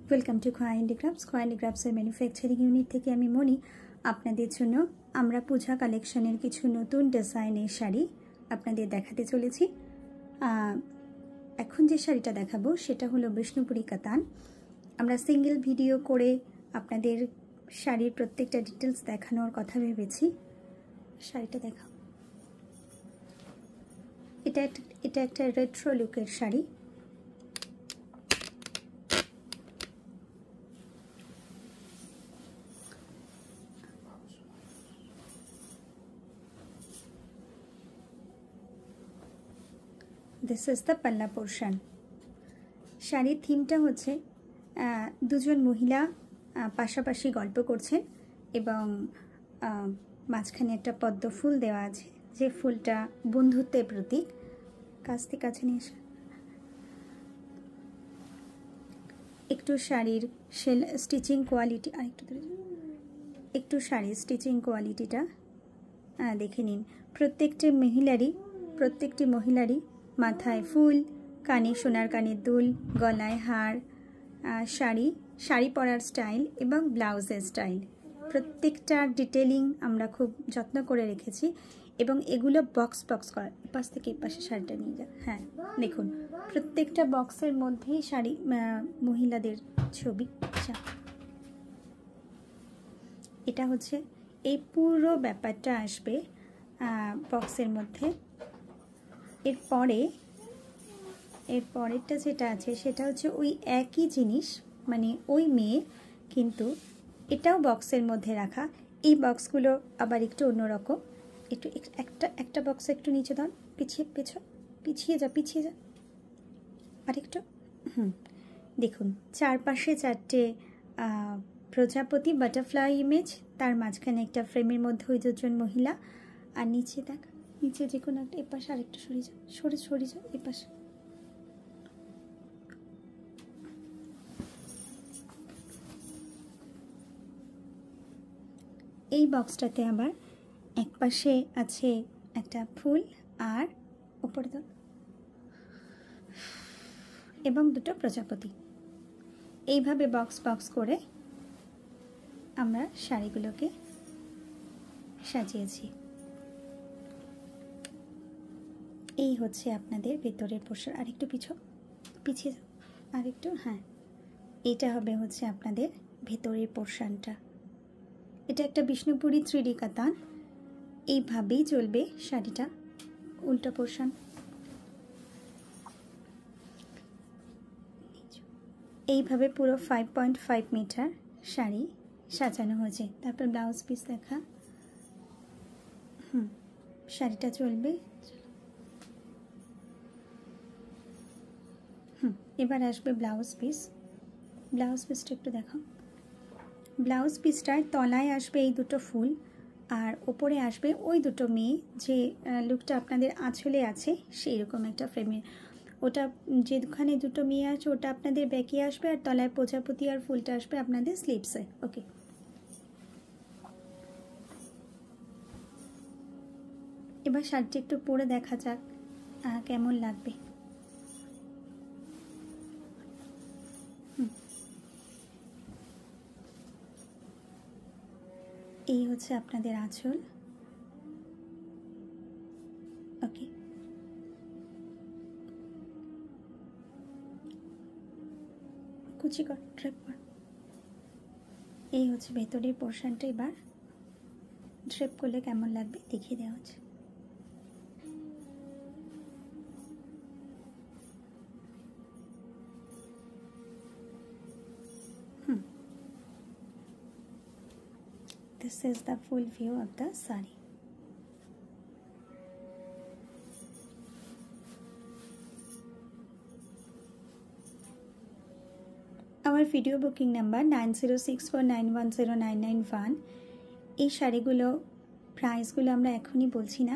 Welcome to খোয়া handicrafts. খোয়া হ্যান্ডিক্রাফটসের manufacturing unit থেকে আমি মনি। আপনাদের জন্য আমরা পূজা কালেকশনের কিছু নতুন ডিজাইনের শাড়ি আপনাদের দেখাতে চলেছি। এখন যে শাড়িটা দেখাবো সেটা হলো বিষ্ণুপুরি কাতান। আমরা সিঙ্গেল ভিডিও করে আপনাদের শাড়ির প্রত্যেকটা ডিটেলস দেখানোর কথা ভেবেছি। শাড়িটা দেখাও। এটা একটা রেট্রো লুকের শাড়ি। দিস ইজ দ্য পাল্লা পোর্শন। শাড়ির থিমটা হচ্ছে দুজন মহিলা পাশাপাশি গল্প করছেন এবং মাঝখানে একটা পদ্ম ফুল দেওয়া আছে, যে ফুলটা বন্ধুত্বের প্রতীক। কাছে নিয়ে এসে একটু শাড়ির স্টিচিং কোয়ালিটি একটু শাড়ির স্টিচিং কোয়ালিটিটা দেখে নিন। প্রত্যেকটি মহিলারই মাথায় ফুল, কানে সোনার কানের দুল, গলায় হার, শাড়ি পরার স্টাইল এবং ব্লাউজের স্টাইল, প্রত্যেকটা ডিটেলিং আমরা খুব যত্ন করে রেখেছি এবং এগুলো বক্স করা। এপাশ থেকে এপাশে শাড়িটা নিয়ে যা। হ্যাঁ, দেখুন প্রত্যেকটা বক্সের মধ্যেই শাড়ি মহিলাদের ছবি। এটা হচ্ছে এই পুরো ব্যাপারটা আসবে বক্সের মধ্যে। এরপরেরটা যেটা আছে সেটা হচ্ছে ওই একই জিনিস, মানে ওই মেয়ে, কিন্তু এটাও বক্সের মধ্যে রাখা। এই বক্সগুলো আবার একটু অন্যরকম। একটু একটা বক্স একটু নিচে দাও, পিছিয়ে যা আরেকটু। দেখুন চারপাশে চারটে প্রজাপতি বাটারফ্লাই ইমেজ, তার মাঝখানে একটা ফ্রেমের মধ্যে ওই দুজন মহিলা, আর নিচে যে কোনো একটা এপাশে আরেকটু সরে যাও এপাশে। এই বক্সটাতে আবার এক পাশে আছে একটা ফুল আর উপরে দল এবং দুটো প্রজাপতি। এইভাবে বক্স করে আমরা শাড়িগুলোকে সাজিয়েছি। এই হচ্ছে আপনাদের ভেতরের পোর্শন। আরেকটু পিছিয়ে যাও আরেকটু। হ্যাঁ, এটা হচ্ছে আপনাদের ভেতরের পোর্শনটা। এটা একটা বিষ্ণুপুরি 3D কাতান। এইভাবেই চলবে শাড়িটা। উল্টো পোর্শন। এইভাবে পুরো 5.5 মিটার শাড়ি সাজানো হয়েছে। তারপর ব্লাউজ পিস দেখা। শাড়িটা চলবে। এবার আসবে ব্লাউজ পিসটা একটু দেখাও। ব্লাউজ পিসটার তলায় আসবে এই দুটো ফুল আর ওপরে আসবে ওই দুটো মেয়ে, যে লুকটা আপনাদের আঁচলে আছে সেই রকম একটা ফ্রেমের। ওটা যেখানে দুটো মেয়ে আছে ওটা আপনাদের ব্যাকে আসবে, আর তলায় প্রজাপতি আর ফুলটা আসবে আপনাদের স্লিভসে। ওকে, এবার শাড়িটা একটু পরে দেখা যাক কেমন লাগবে। এই হচ্ছে আপনাদের আঁচল। ওকে, কুচি কর, ড্রেপ কর। এই হচ্ছে ভেতরের পোর্শনটা। এবার ড্রেপ করলে কেমন লাগবে দেখিয়ে দেওয়া হচ্ছে। This is the full view of the sari. Our video booking number 9064910991। এই শাড়িগুলো প্রাইসগুলো আমরা এখনই বলছি না।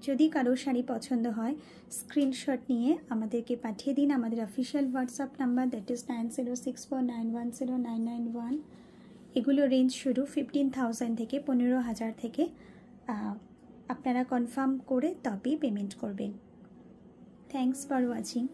যদি কারো শাড়ি পছন্দ হয় স্ক্রিনশট নিয়ে আমাদেরকে পাঠিয়ে দিন আমাদের official WhatsApp number, that is 9064910991। এগুলো রেঞ্জ শুরু 15,000 থেকে 15,000 থেকে। আপনারা কনফার্ম করে তবেই পেমেন্ট করবেন। Thanks for watching.